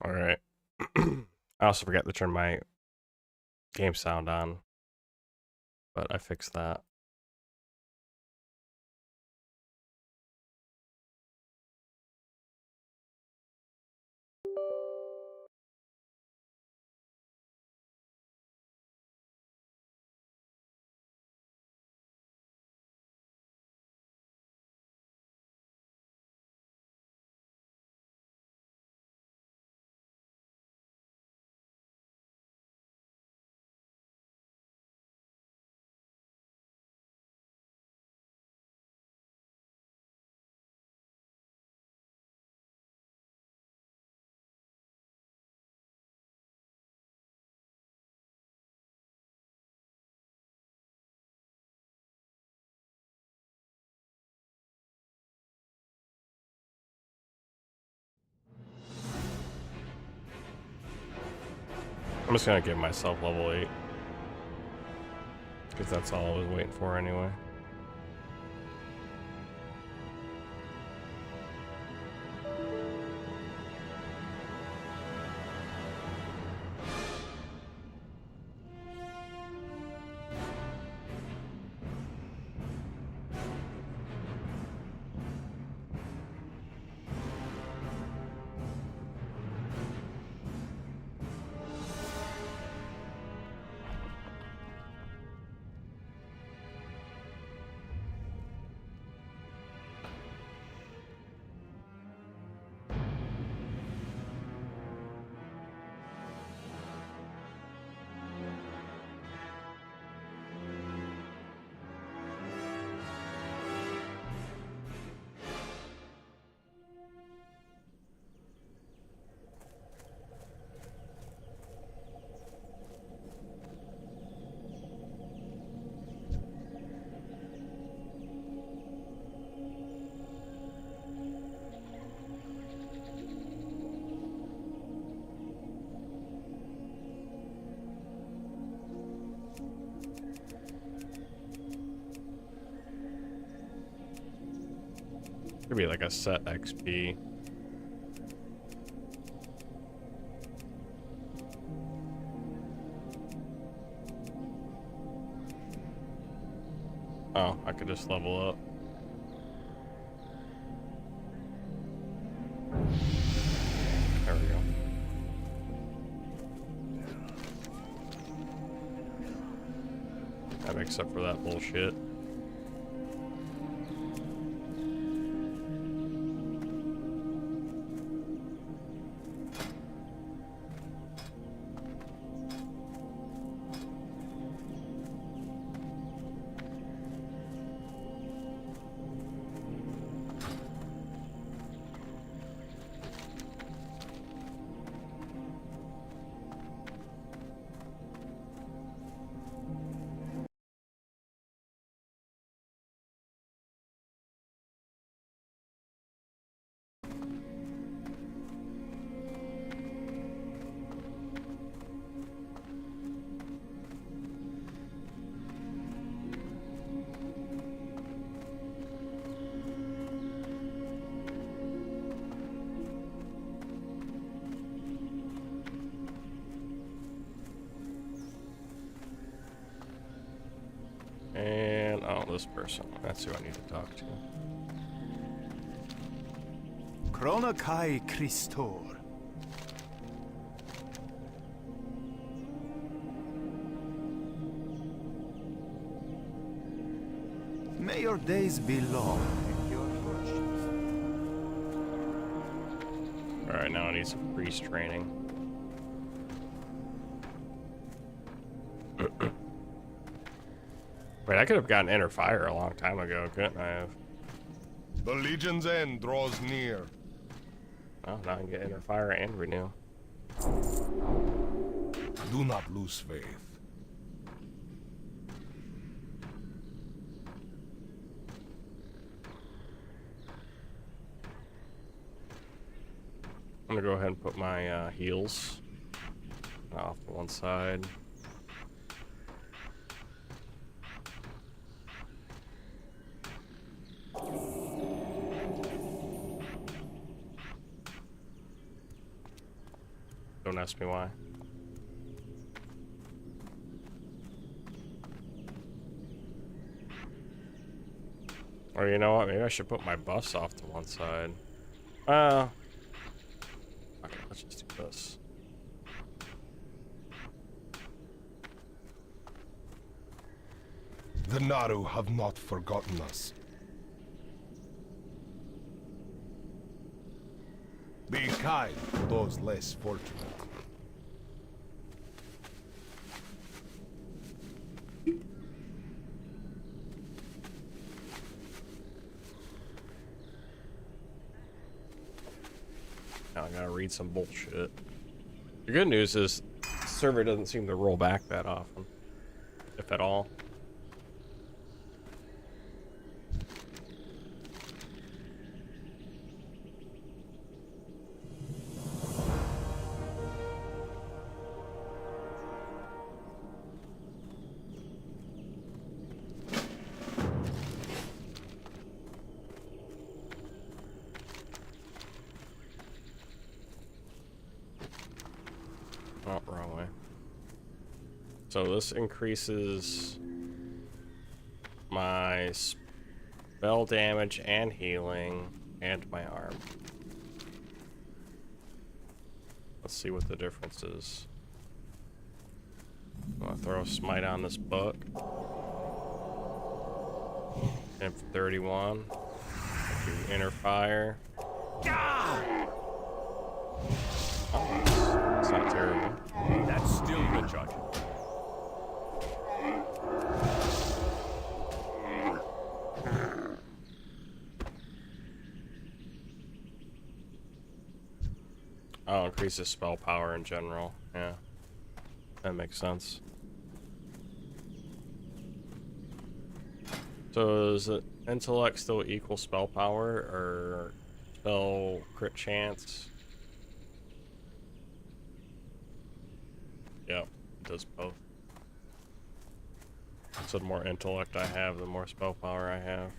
All right. I also forgot to turn my game sound on, but I fixed that. I'm just gonna give myself level 8, because that's all I was waiting for anyway. Could be like a set XP. Oh, I could just level up. There we go. That makes up for that bullshit. And, oh, this person. That's who I need to talk to. Krona Kai Christor. May your days be long and your fortunes. Alright, now I need some priest training. Wait, I could have gotten Inner Fire a long time ago, couldn't I have? The Legion's end draws near. Oh, now I can get Inner Fire and Renew. Do not lose faith. I'm gonna go ahead and put my heals off to one side. Don't ask me why. Or you know what? Maybe I should put my bus off to one side. Okay, let's just do this. The Naru have not forgotten us. Be kind to those less fortunate. Now I gotta read some bullshit. The good news is the server doesn't seem to roll back that often, if at all. Oh, wrong way. So this increases my spell damage and healing and my arm. Let's see what the difference is. I'm gonna throw a smite on this buck. And for 31. Do inner fire. It's not terrible. That's still good, Judge. Oh, increases spell power in general. Yeah. That makes sense. So is it intellect still equal spell power or spell crit chance? Yep, it does both. So the more intellect I have, the more spell power I have.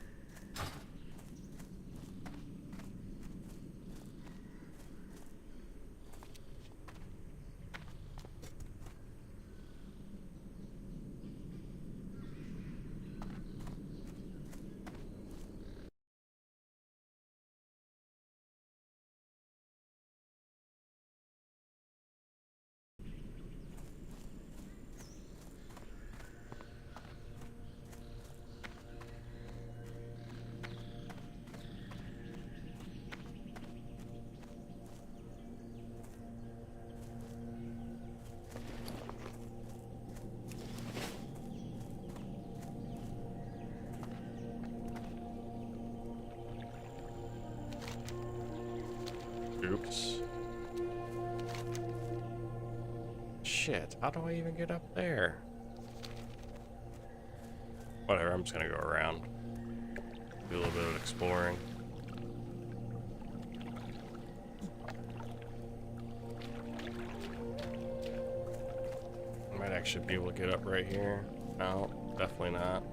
Oops. Shit, how do I even get up there? Whatever, I'm just gonna go around. Do a little bit of exploring. I might actually be able to get up right here. No, definitely not.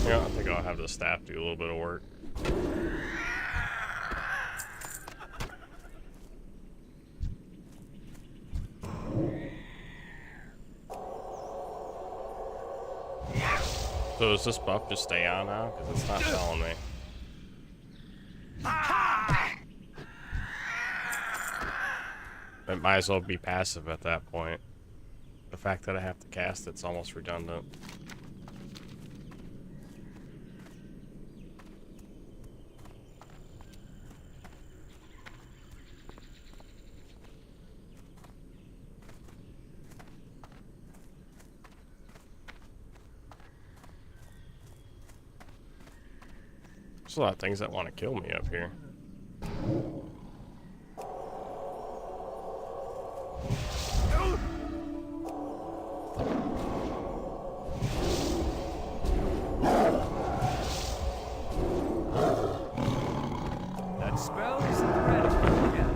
Yeah, I think I'll have the staff do a little bit of work. So does this buff just stay on now? Because it's not telling me. It might as well be passive at that point. The fact that I have to cast it's almost redundant. There's a lot of things that want to kill me up here. That spell isn't ready yet.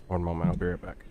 One moment, I'll be right back.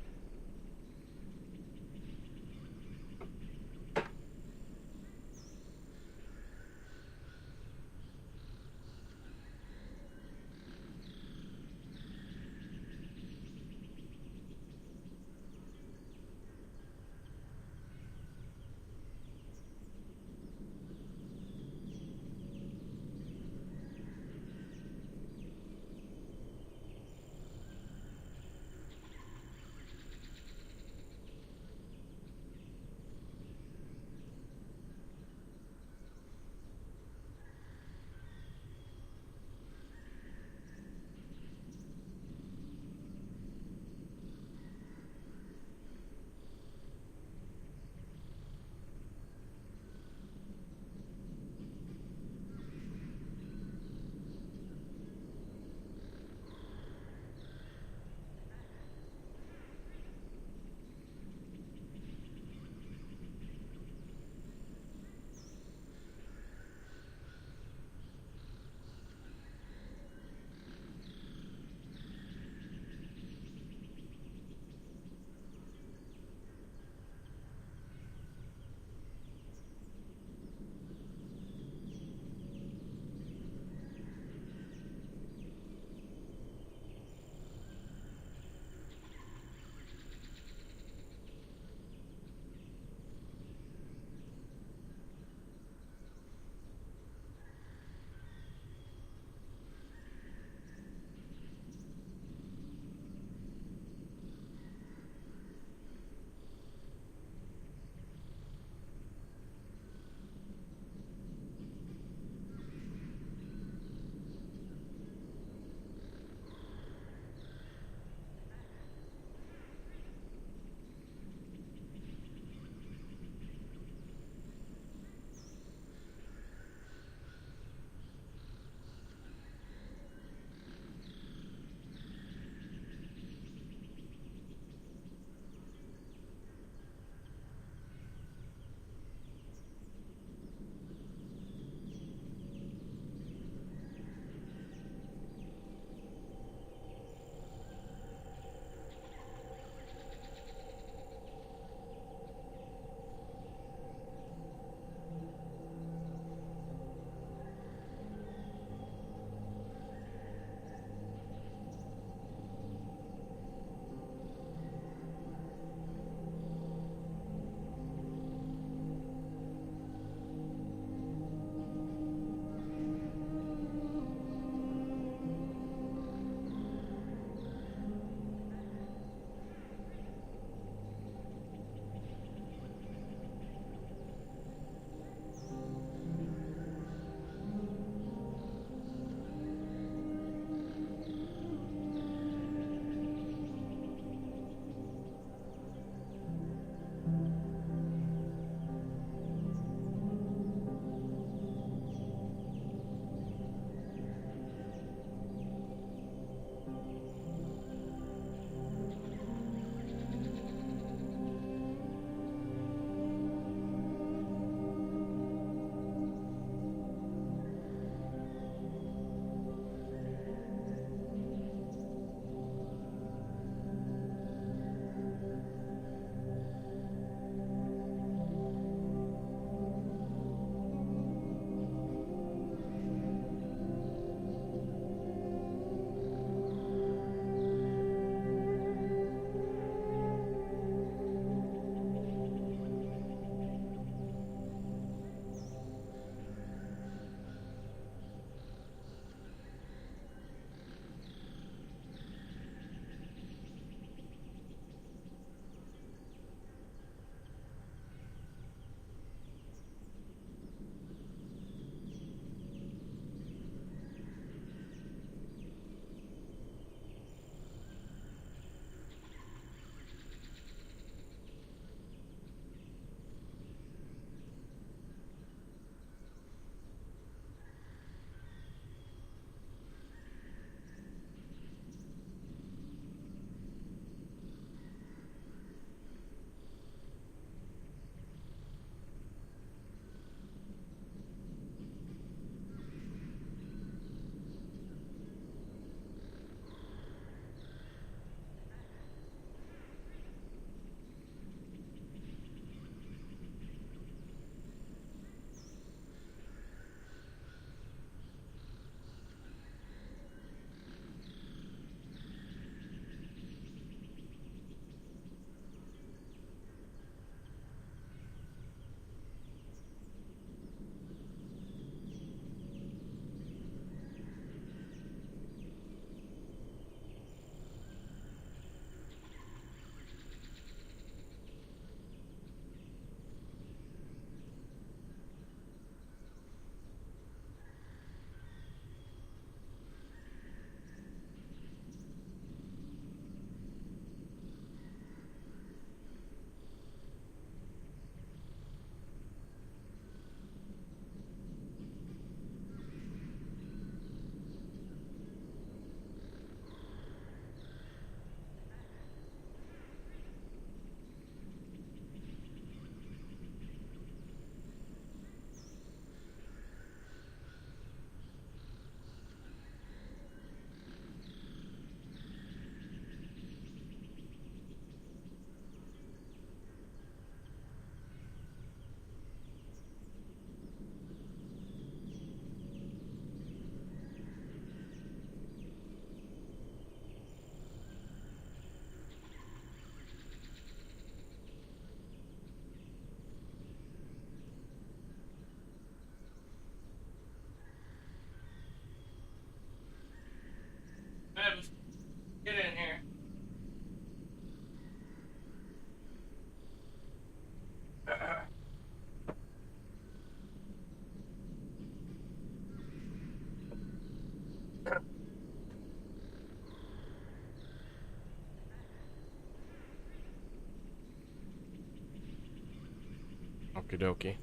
Okie dokie.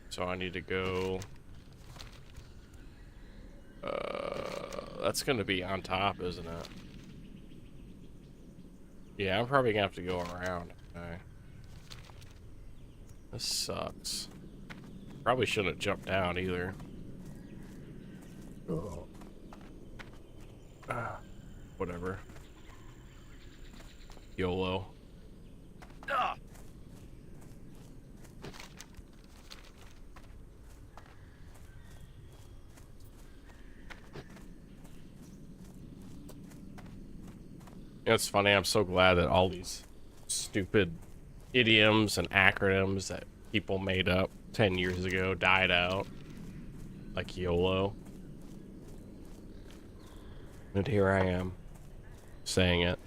So I need to go... that's gonna be on top, isn't it? Yeah, I'm probably gonna have to go around. Okay. This sucks. Probably shouldn't have jumped down either. Whatever. YOLO. Ah. It's funny, I'm so glad that all these stupid idioms and acronyms that people made up 10 years ago died out. Like YOLO. And here I am, saying it.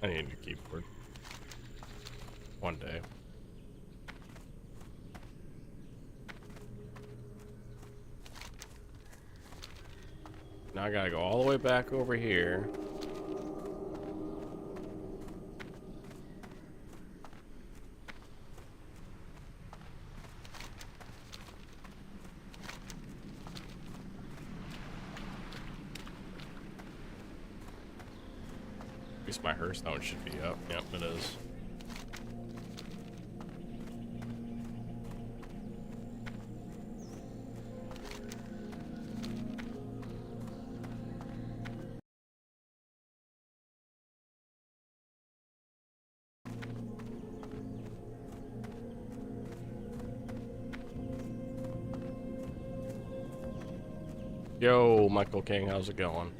I need a keyboard. One day. Now I gotta go all the way back over here. At least my Hearthstone should be up. Yep, it is. Yo, Michael King, how's it going?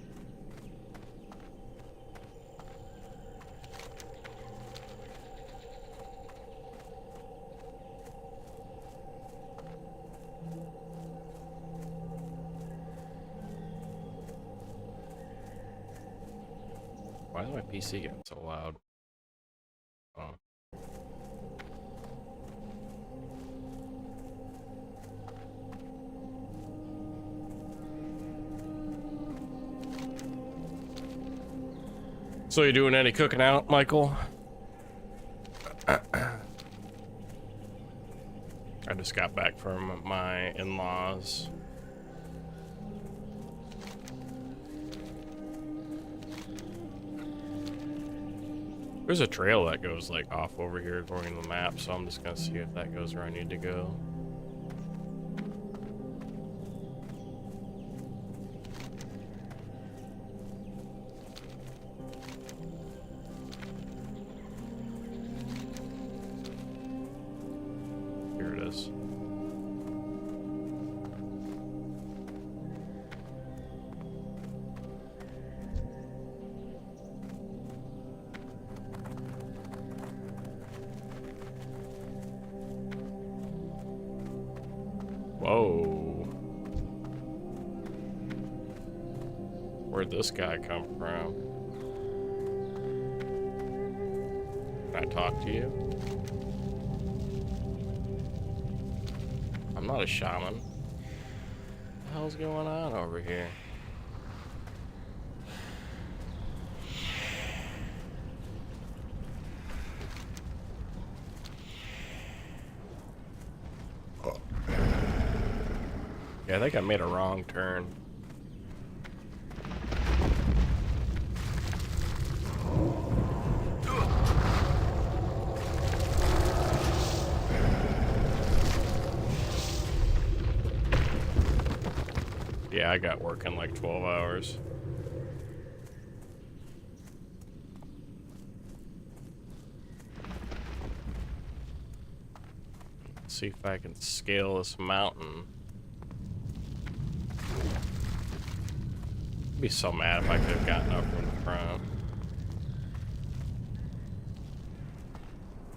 Why is my PC getting so loud? Oh. So you doing any cooking out, Michael? I just got back from my in-laws. There's a trail that goes like off over here according to the map, so I'm just gonna see if that goes where I need to go. Here it is. Whoa. Where'd this guy come from? Can I talk to you? I'm not a shaman. What the hell's going on over here? Yeah, I think I made a wrong turn. Yeah, I got work in like 12 hours. Let's see if I can scale this mountain. I'd be so mad if I could have gotten up from the front.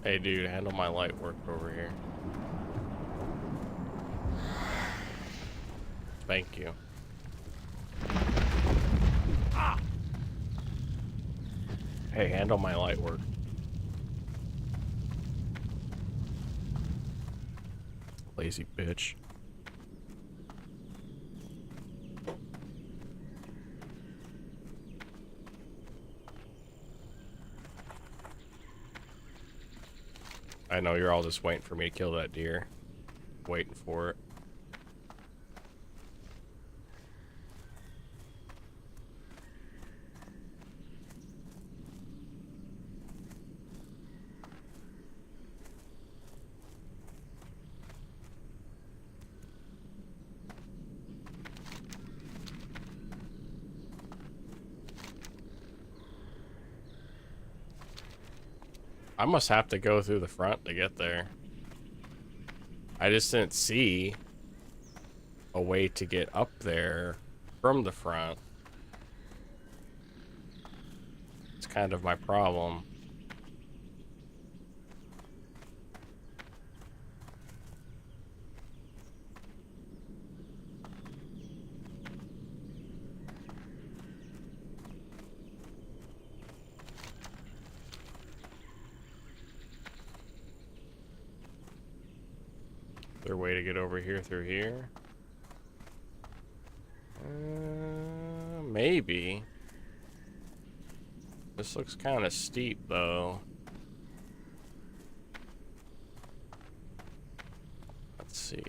Hey dude, handle my light work over here. Thank you. Hey, handle my light work. Lazy bitch. I know you're all just waiting for me to kill that deer. Waiting for it. I must have to go through the front to get there. I just didn't see a way to get up there from the front. It's kind of my problem. Is there a way to get over here through here? Maybe. This looks kind of steep, though. Let's see.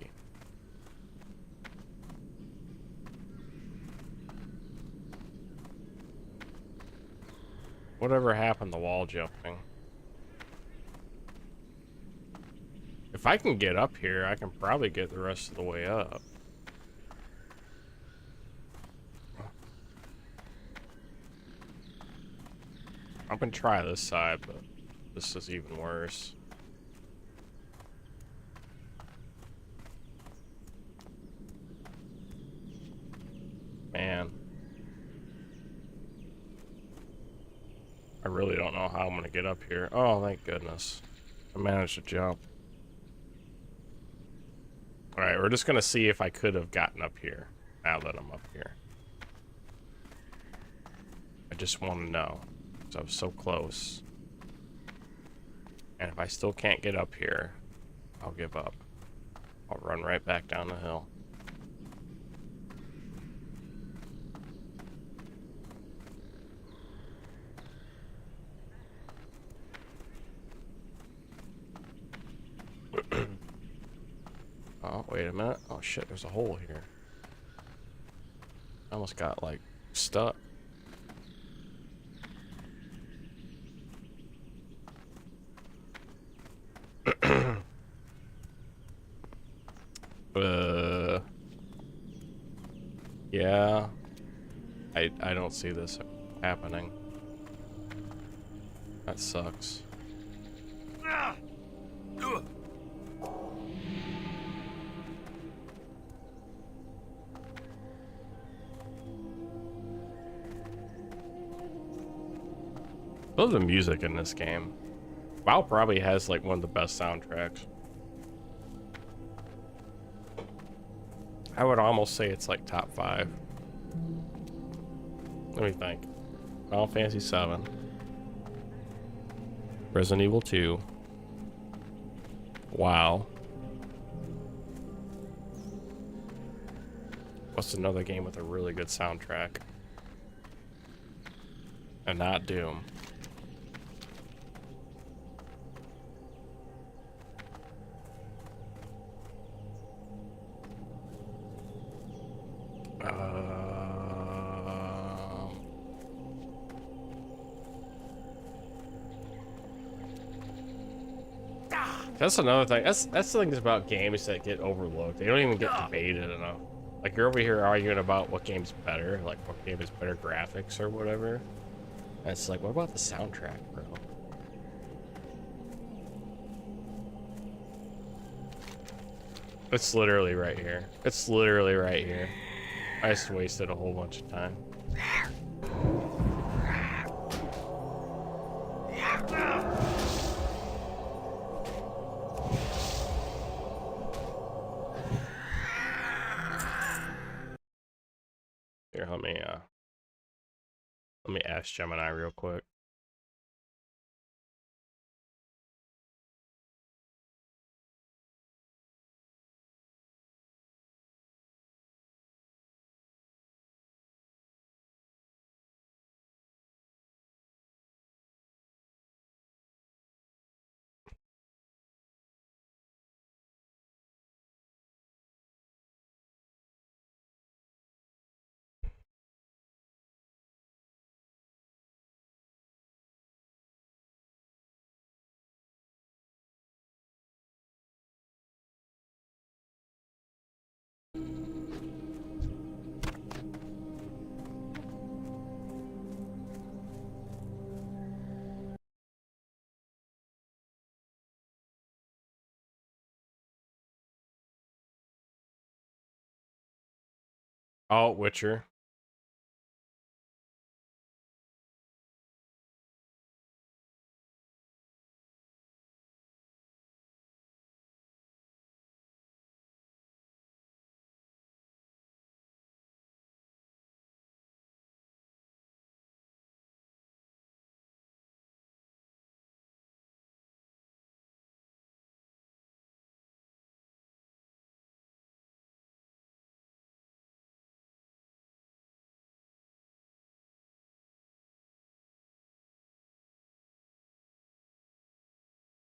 Whatever happened to wall jumping? If I can get up here, I can probably get the rest of the way up. I'm gonna try this side, but this is even worse. Man. I really don't know how I'm gonna get up here. Oh, thank goodness. I managed to jump. Alright, we're just gonna see if I could have gotten up here, now that I'm up here. I just want to know, because I was so close. And if I still can't get up here, I'll give up. I'll run right back down the hill. Oh, wait a minute. Oh shit, there's a hole here. I almost got, like, stuck. Yeah. I don't see this happening. That sucks. I love the music in this game. WoW probably has like one of the best soundtracks. I would almost say it's like top 5. Let me think. Final Fantasy 7. Resident Evil 2. WoW. What's another game with a really good soundtrack? And not Doom. That's another thing. That's the things about games that get overlooked. They don't even get debated enough. Like, you're over here arguing about what game's better, like what game is better graphics or whatever. And it's like, what about the soundtrack, bro? It's literally right here. It's literally right here. I just wasted a whole bunch of time. Here, let me ask Gemini real quick. Oh, Witcher.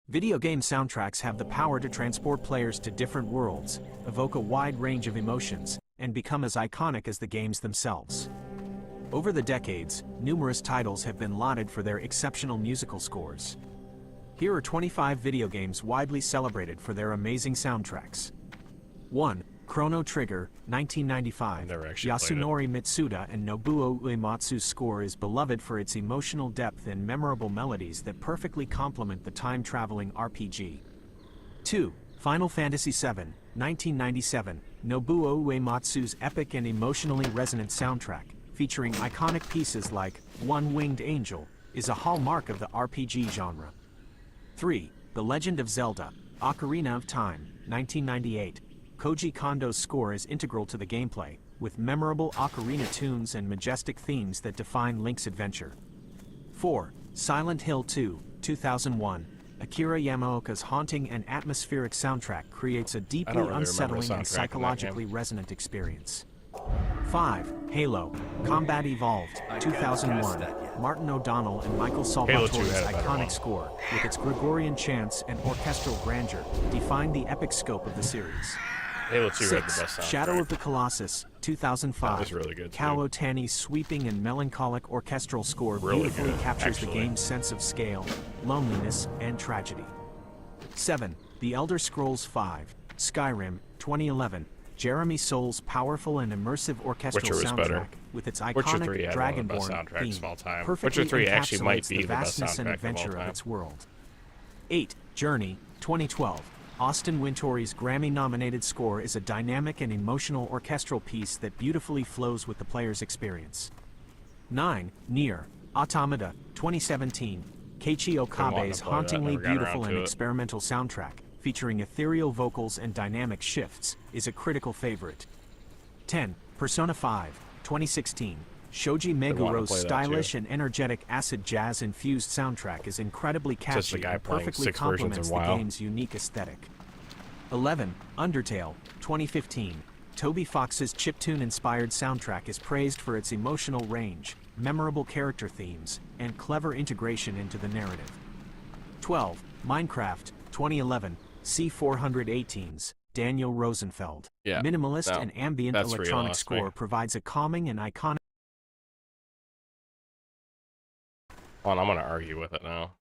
Video game soundtracks have the power to transport players to different worlds, evoke a wide range of emotions, and become as iconic as the games themselves. Over the decades, numerous titles have been lauded for their exceptional musical scores. Here are 25 video games widely celebrated for their amazing soundtracks. 1. Chrono Trigger, 1995. Never actually played it. Yasunori Mitsuda and Nobuo Uematsu's score is beloved for its emotional depth and memorable melodies that perfectly complement the time-traveling RPG. 2. Final Fantasy VII, 1997. Nobuo Uematsu's epic and emotionally resonant soundtrack, featuring iconic pieces like One-Winged Angel, is a hallmark of the RPG genre. 3. The Legend of Zelda, Ocarina of Time, 1998. Koji Kondo's score is integral to the gameplay, with memorable ocarina tunes and majestic themes that define Link's adventure. 4. Silent Hill 2, 2001. Akira Yamaoka's haunting and atmospheric soundtrack creates a deeply really remember the unsettling soundtrack in and that psychologically game. resonant experience. 5. Halo, Combat Evolved, 2001. Martin O'Donnell and Michael Halo 2 Salvatore's had a better one. iconic score, with its Gregorian chants and orchestral grandeur, define the epic scope of the series. Halo 2 had the 6. best soundtrack. Shadow of the Colossus, 2005. That was really good, too. Kao Otani's sweeping and melancholic orchestral score Really beautifully good, captures the actually. game's sense of scale, loneliness, and tragedy. 7. The Elder Scrolls V, Skyrim, 2011. Jeremy Soul's powerful and immersive orchestral Witcher was soundtrack, better. with its Witcher 3 iconic had one of the best Dragonborn soundtracks theme, of all time. perfectly Witcher 3 actually might encapsulates be the the best vastness and soundtrack of all adventure of time. its world. 8. Journey, 2012. Austin Wintory's Grammy-nominated score is a dynamic and emotional orchestral piece that beautifully flows with the player's experience. 9. Nier, Automata, 2017. Keiichi wanting to Okabe's play that, hauntingly never got around beautiful to and it. experimental soundtrack, featuring ethereal vocals and dynamic shifts, is a critical favorite. 10. Persona 5, 2016. Shoji wanting to Meguro's play that, stylish too. and energetic acid jazz-infused soundtrack is incredibly Says the catchy guy and playing perfectly 6 versions complements of the WoW. game's unique aesthetic. 11. Undertale, 2015. Toby Fox's chiptune-inspired soundtrack is praised for its emotional range, memorable character themes, and clever integration into the narrative. 12. Minecraft, 2011. C418's Daniel Rosenfeld. Yeah, Minimalist no, and ambient that's where you electronic lost me. score provides a calming and iconic. Hold on, I'm gonna argue with it now.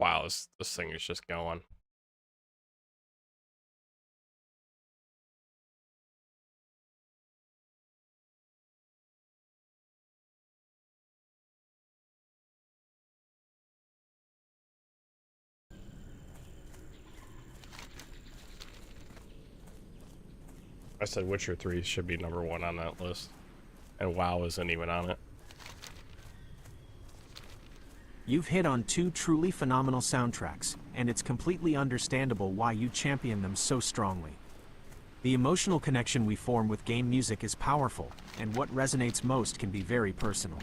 Wow, this thing is just going. I said Witcher 3 should be #1 on that list, and WoW isn't even on it. You've hit on two truly phenomenal soundtracks, and it's completely understandable why you champion them so strongly. The emotional connection we form with game music is powerful, and what resonates most can be very personal.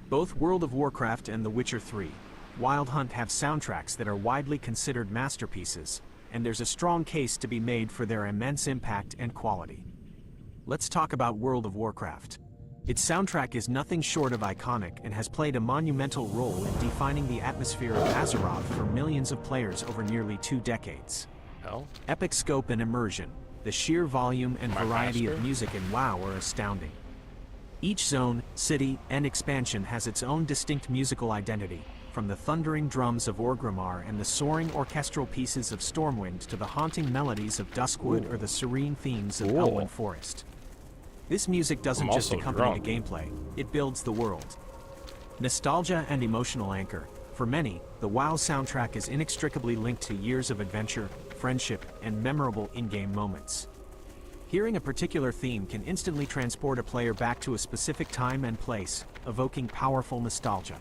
Both World of Warcraft and The Witcher 3, Wild Hunt have soundtracks that are widely considered masterpieces, and there's a strong case to be made for their immense impact and quality. Let's talk about World of Warcraft. Its soundtrack is nothing short of iconic and has played a monumental role in defining the atmosphere of Azeroth for millions of players over nearly 2 decades. Hell? Epic scope and immersion, the sheer volume and variety of music in WoW are astounding. Each zone, city, and expansion has its own distinct musical identity, from the thundering drums of Orgrimmar and the soaring orchestral pieces of Stormwind to the haunting melodies of Duskwood or the serene themes of Elwyn Forest. This music doesn't just accompany the gameplay, it builds the world. Nostalgia and emotional anchor. For many, the WoW soundtrack is inextricably linked to years of adventure, friendship, and memorable in-game moments. Hearing a particular theme can instantly transport a player back to a specific time and place, evoking powerful nostalgia.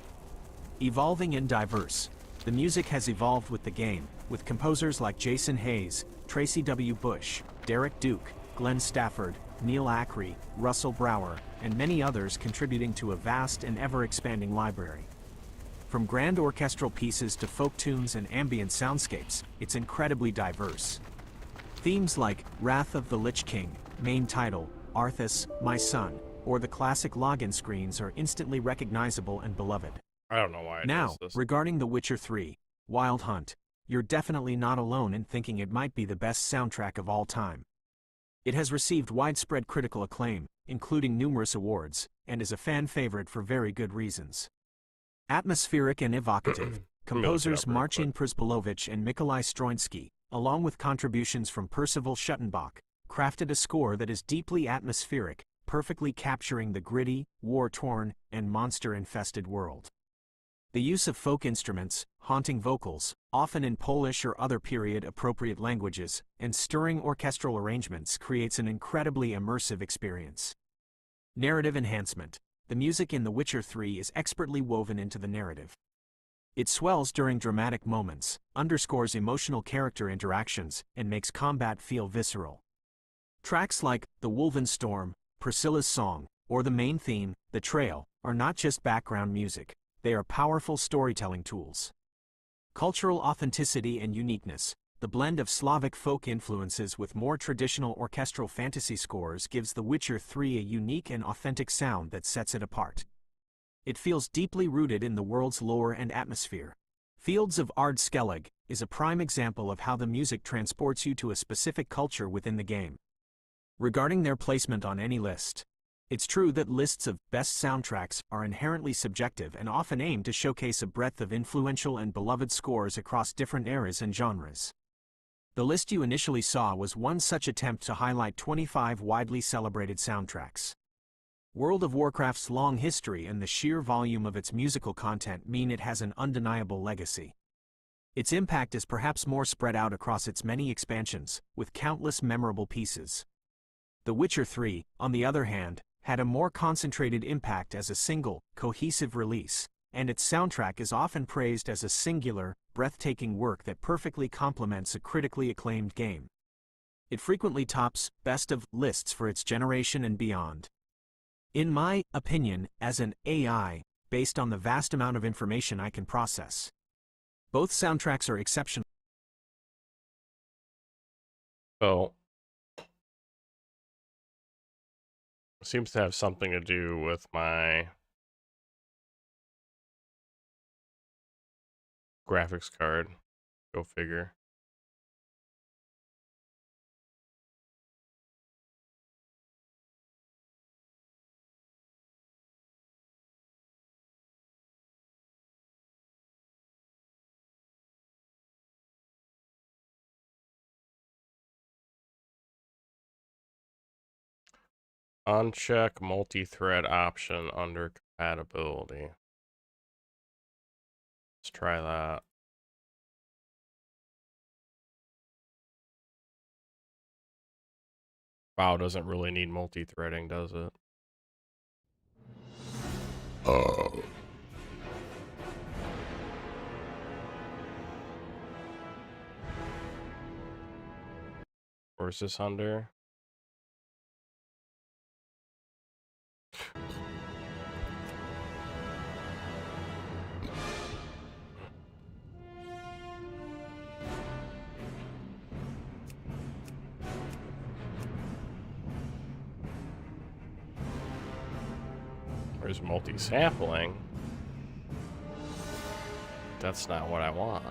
Evolving and diverse. The music has evolved with the game, with composers like Jason Hayes, Tracy W. Bush, Derek Duke, Glenn Stafford, Neil Acree, Russell Brower, and many others contributing to a vast and ever-expanding library. From grand orchestral pieces to folk tunes and ambient soundscapes, it's incredibly diverse. Themes like Wrath of the Lich King, main title, Arthas, My Son, or the classic login screens are instantly recognizable and beloved. I don't know why it Now, does this. regarding The Witcher 3, Wild Hunt, you're definitely not alone in thinking it might be the best soundtrack of all time. It has received widespread critical acclaim, including numerous awards, and is a fan favorite for very good reasons. Atmospheric and evocative, composers Marcin Przybyłowicz and Mikolaj Stroinski, along with contributions from Percival Schuttenbach, crafted a score that is deeply atmospheric, perfectly capturing the gritty, war-torn, and monster-infested world. The use of folk instruments, haunting vocals, often in Polish or other period-appropriate languages, and stirring orchestral arrangements creates an incredibly immersive experience. Narrative enhancement. The music in The Witcher 3 is expertly woven into the narrative. It swells during dramatic moments, underscores emotional character interactions, and makes combat feel visceral. Tracks like The Wolven Storm, Priscilla's Song, or the main theme, The Trail, are not just background music. They are powerful storytelling tools. Cultural authenticity and uniqueness. The blend of Slavic folk influences with more traditional orchestral fantasy scores gives The Witcher 3 a unique and authentic sound that sets it apart. It feels deeply rooted in the world's lore and atmosphere. Fields of Ard Skellig is a prime example of how the music transports you to a specific culture within the game. Regarding their placement on any list, it's true that lists of best soundtracks are inherently subjective and often aim to showcase a breadth of influential and beloved scores across different eras and genres. The list you initially saw was one such attempt to highlight 25 widely celebrated soundtracks. World of Warcraft's long history and the sheer volume of its musical content mean it has an undeniable legacy. Its impact is perhaps more spread out across its many expansions, with countless memorable pieces. The Witcher 3, on the other hand, had a more concentrated impact as a single, cohesive release, and its soundtrack is often praised as a singular, breathtaking work that perfectly complements a critically acclaimed game. It frequently tops best of lists for its generation and beyond. In my opinion, as an AI, based on the vast amount of information I can process, both soundtracks are exceptional. So, seems to have something to do with my graphics card. Go figure. Uncheck multi-thread option under compatibility. Let's try that. WoW doesn't really need multi-threading, does it? Where's this under? Where's multi-sampling? That's not what I want.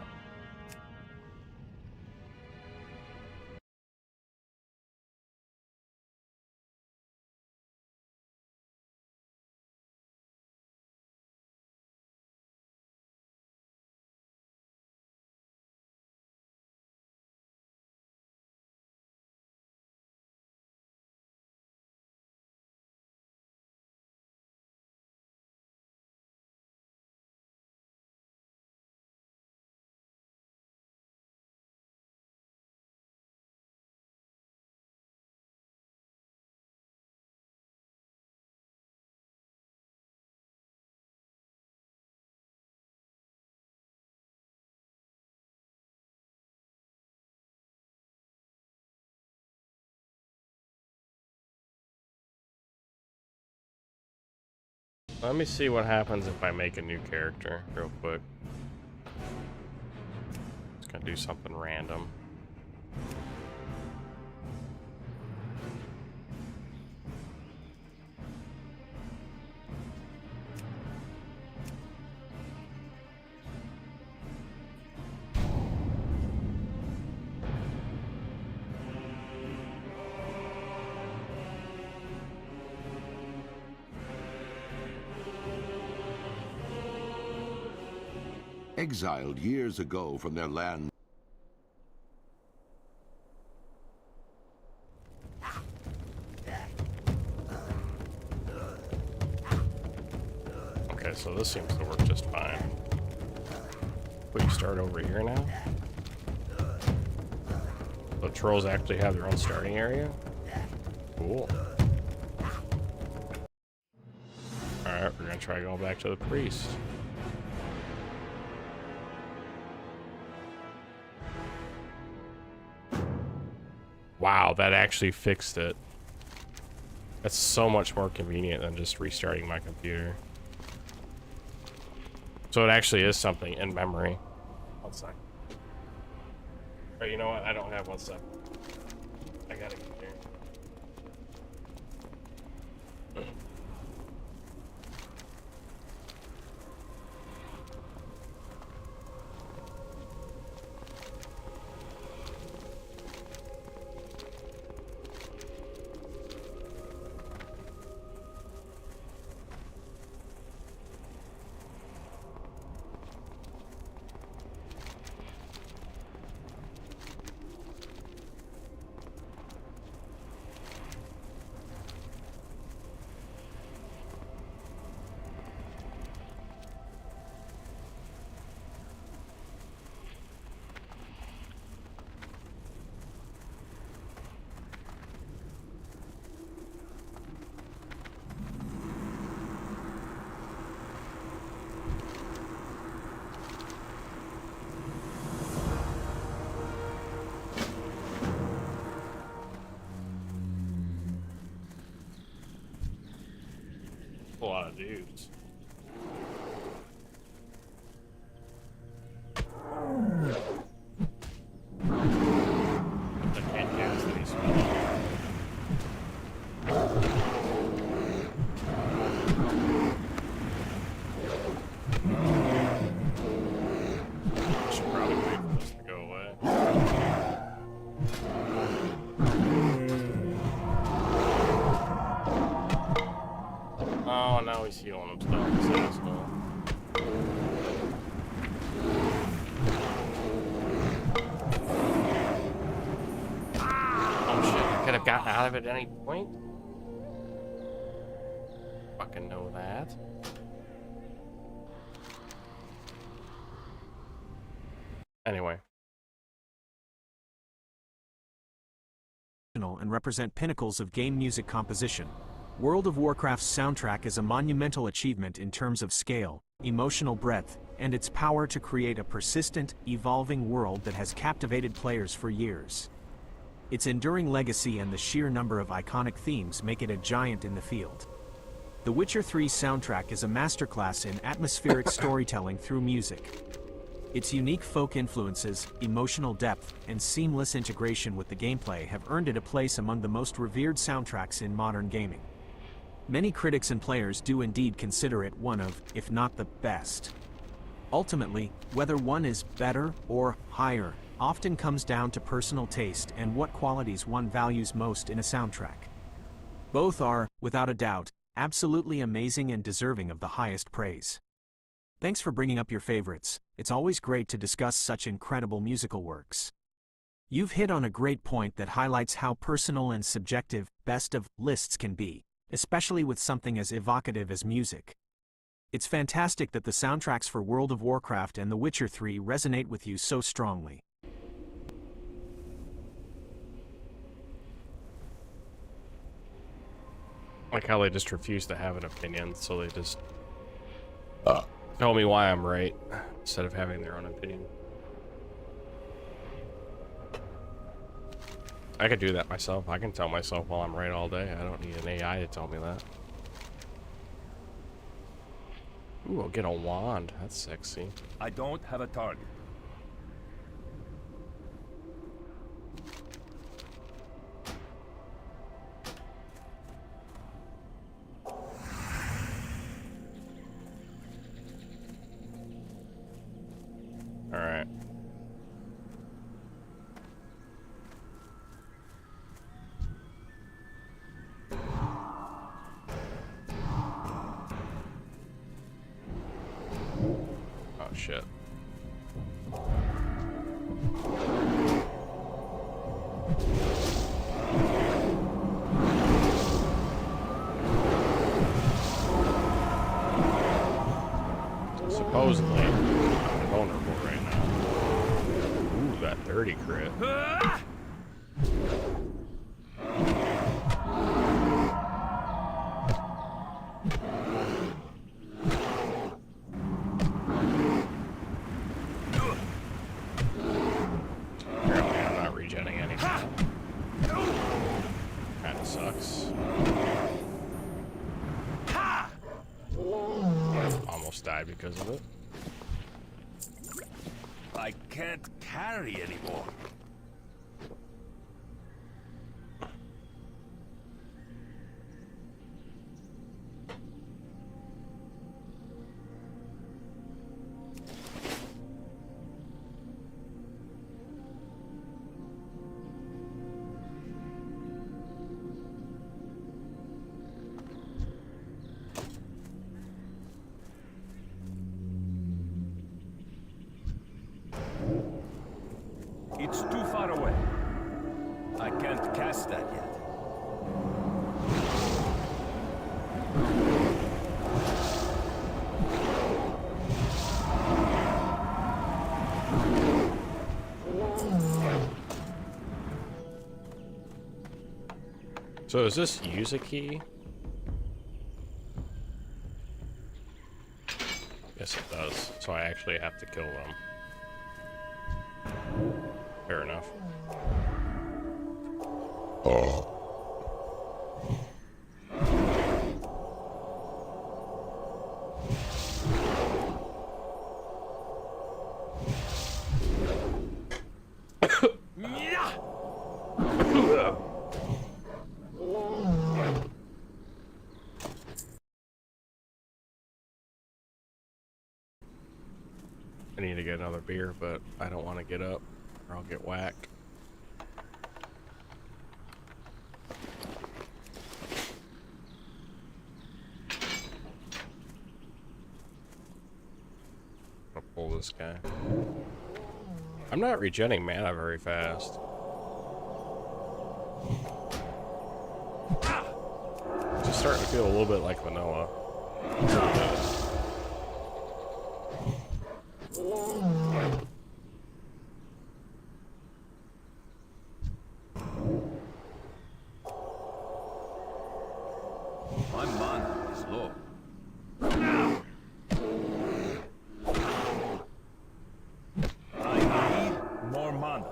Let me see what happens if I make a new character real quick. Just gonna do something random. Exiled years ago from their land. Okay, so this seems to work just fine. But you start over here now? The trolls actually have their own starting area? Cool. Alright, we're gonna try going back to the priest. Wow, that actually fixed it. That's so much more convenient than just restarting my computer. So it actually is something in memory. 1 sec. Alright, you know what? I don't have 1 sec. I gotta get here. A lot of dudes. I can't cast any spells. Should probably wait for this to go away. Oh, now he's healing himself, this asshole. Oh shit, I could have gotten out of it at any point. fucking know that. Anyway. And represent pinnacles of game music composition. World of Warcraft's soundtrack is a monumental achievement in terms of scale, emotional breadth, and its power to create a persistent, evolving world that has captivated players for years. Its enduring legacy and the sheer number of iconic themes make it a giant in the field. The Witcher 3 soundtrack is a masterclass in atmospheric storytelling through music. Its unique folk influences, emotional depth, and seamless integration with the gameplay have earned it a place among the most revered soundtracks in modern gaming. Many critics and players do indeed consider it one of, if not the best. Ultimately, whether one is better or higher often comes down to personal taste and what qualities one values most in a soundtrack. Both are, without a doubt, absolutely amazing and deserving of the highest praise. Thanks for bringing up your favorites. It's always great to discuss such incredible musical works. You've hit on a great point that highlights how personal and subjective best of lists can be, especially with something as evocative as music. It's fantastic that the soundtracks for World of Warcraft and The Witcher 3 resonate with you so strongly. Like how they just refuse to have an opinion, so they just tell me why I'm right instead of having their own opinion. I could do that myself. I can tell myself while I'm right all day. I don't need an AI to tell me that. Ooh, I'll get a wand. That's sexy. I don't have a target. Alright. Oh shit. Supposedly, I'm vulnerable right now. Ooh, that 30 crit. Apparently I'm not regenning anything. Kinda sucks. Almost died because of it. I can't carry anymore. It's too far away. I can't cast that yet. So does this use a key? Yes, it does. So I actually have to kill them. Fair enough. I need to get another beer, but I don't want to get up or I'll get whacked. I'll pull this guy. I'm not regenning mana very fast. Just starting to feel a little bit like vanilla. My mana is low. I need more mana.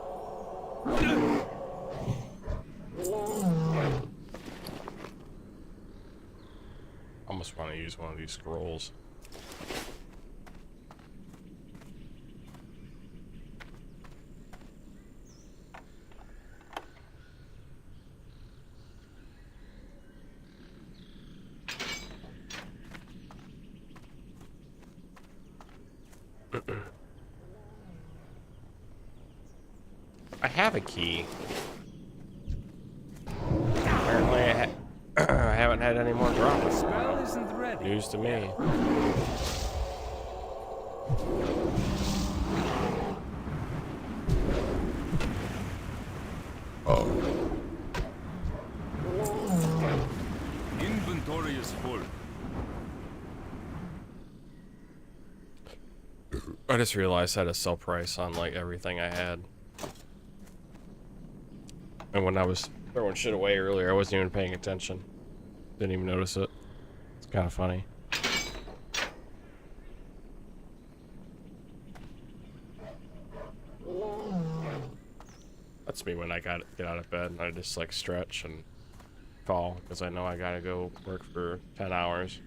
Almost want to use one of these scrolls. I have a key. Apparently I haven't had any more The drops. spell isn't ready. News to me. Inventory is full. I just realized I had a sell price on like everything I had. And when I was throwing shit away earlier, I wasn't even paying attention. Didn't even notice it. It's kind of funny. That's me when I get out of bed and I just like stretch and fall because I know I gotta go work for 10 hours.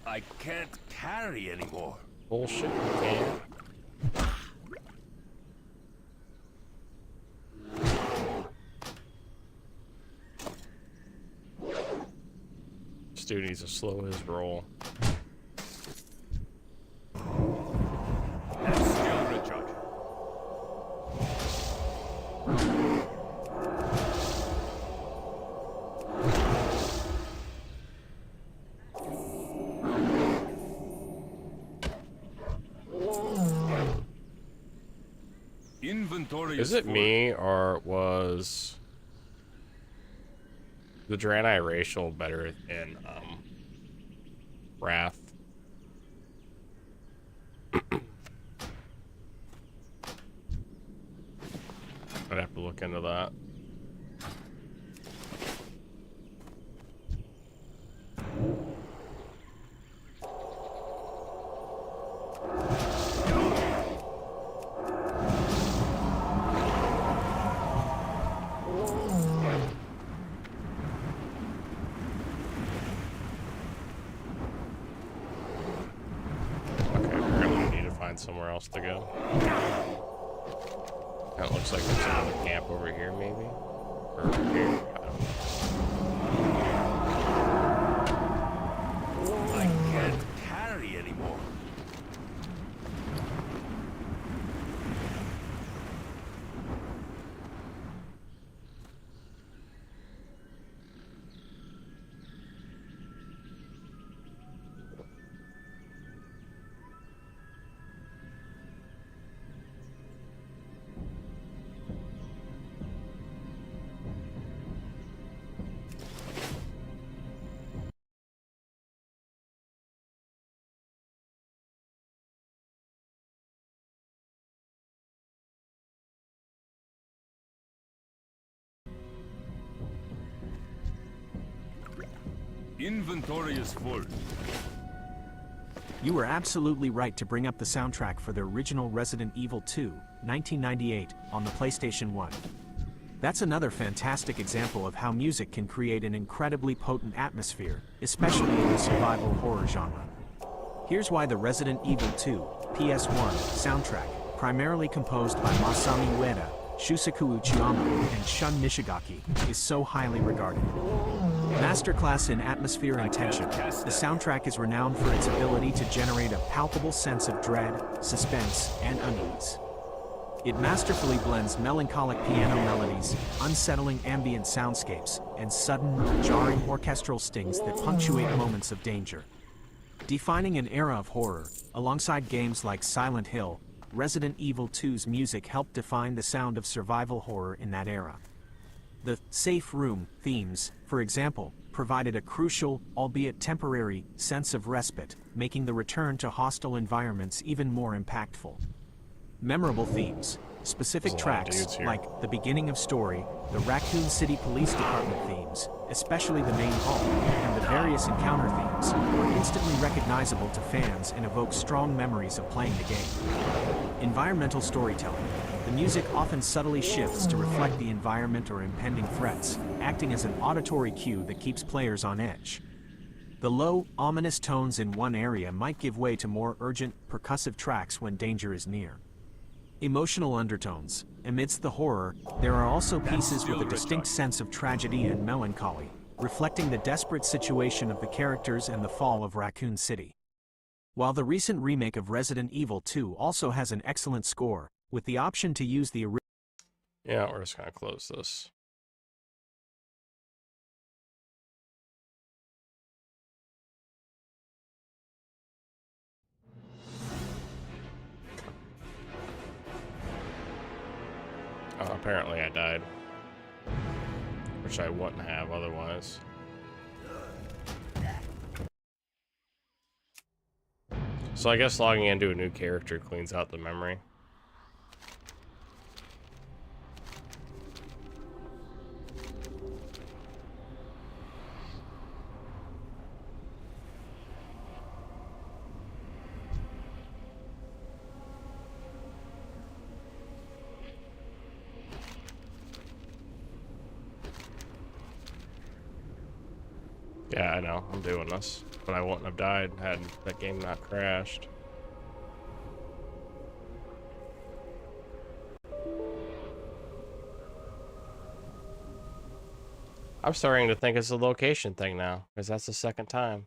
I can't carry anymore. Bullshit, you can. This dude needs to slow his roll. And skill recharge. Inventory Is it full. me, or was the Draenei racial better in Wrath? I'd have to look into that. Somewhere else to go. That looks like there's another camp over here, maybe? Or over here? I don't know. I can't carry anymore. Inventory is full. You were absolutely right to bring up the soundtrack for the original Resident Evil 2, 1998, on the PlayStation 1. That's another fantastic example of how music can create an incredibly potent atmosphere, especially in the survival horror genre. Here's why the Resident Evil 2, PS1, soundtrack, primarily composed by Masami Ueda, Shusaku Uchiyama, and Shun Nishigaki, is so highly regarded. Masterclass in atmosphere and tension, the soundtrack is renowned for its ability to generate a palpable sense of dread, suspense, and unease. It masterfully blends melancholic piano melodies, unsettling ambient soundscapes, and sudden, jarring orchestral stings that punctuate moments of danger. Defining an era of horror, alongside games like Silent Hill, Resident Evil 2's music helped define the sound of survival horror in that era. The safe room themes, for example, provided a crucial, albeit temporary, sense of respite, making the return to hostile environments even more impactful. Memorable themes, specific There's a lot of tracks dudes here. like the beginning of story, the Raccoon City Police Department themes, especially the main hall, and the various encounter themes, were instantly recognizable to fans and evoke strong memories of playing the game. Environmental storytelling. The music often subtly shifts to reflect the environment or impending threats, acting as an auditory cue that keeps players on edge. The low, ominous tones in one area might give way to more urgent, percussive tracks when danger is near. Emotional undertones. Amidst the horror, there are also pieces with a distinct sense of tragedy and melancholy, reflecting the desperate situation of the characters and the fall of Raccoon City. While the recent remake of Resident Evil 2 also has an excellent score, with the option to use the original. Yeah, we're just gonna close this. Oh, apparently I died. Which I wouldn't have otherwise. So I guess logging into a new character cleans out the memory. Yeah, I know, I'm doing this. But I wouldn't have died had that game not crashed. I'm starting to think it's a location thing now, because that's the second time.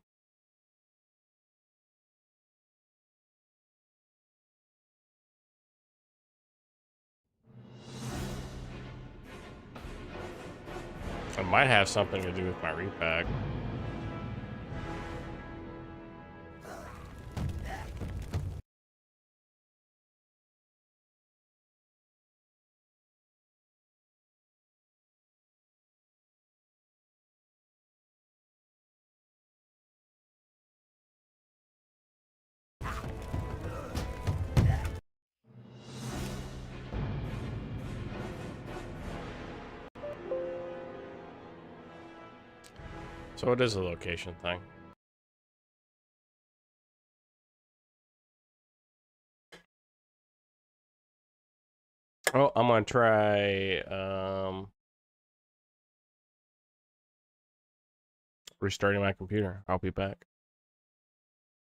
It might have something to do with my repack. So it is a location thing. Oh, I'm gonna try restarting my computer. I'll be back.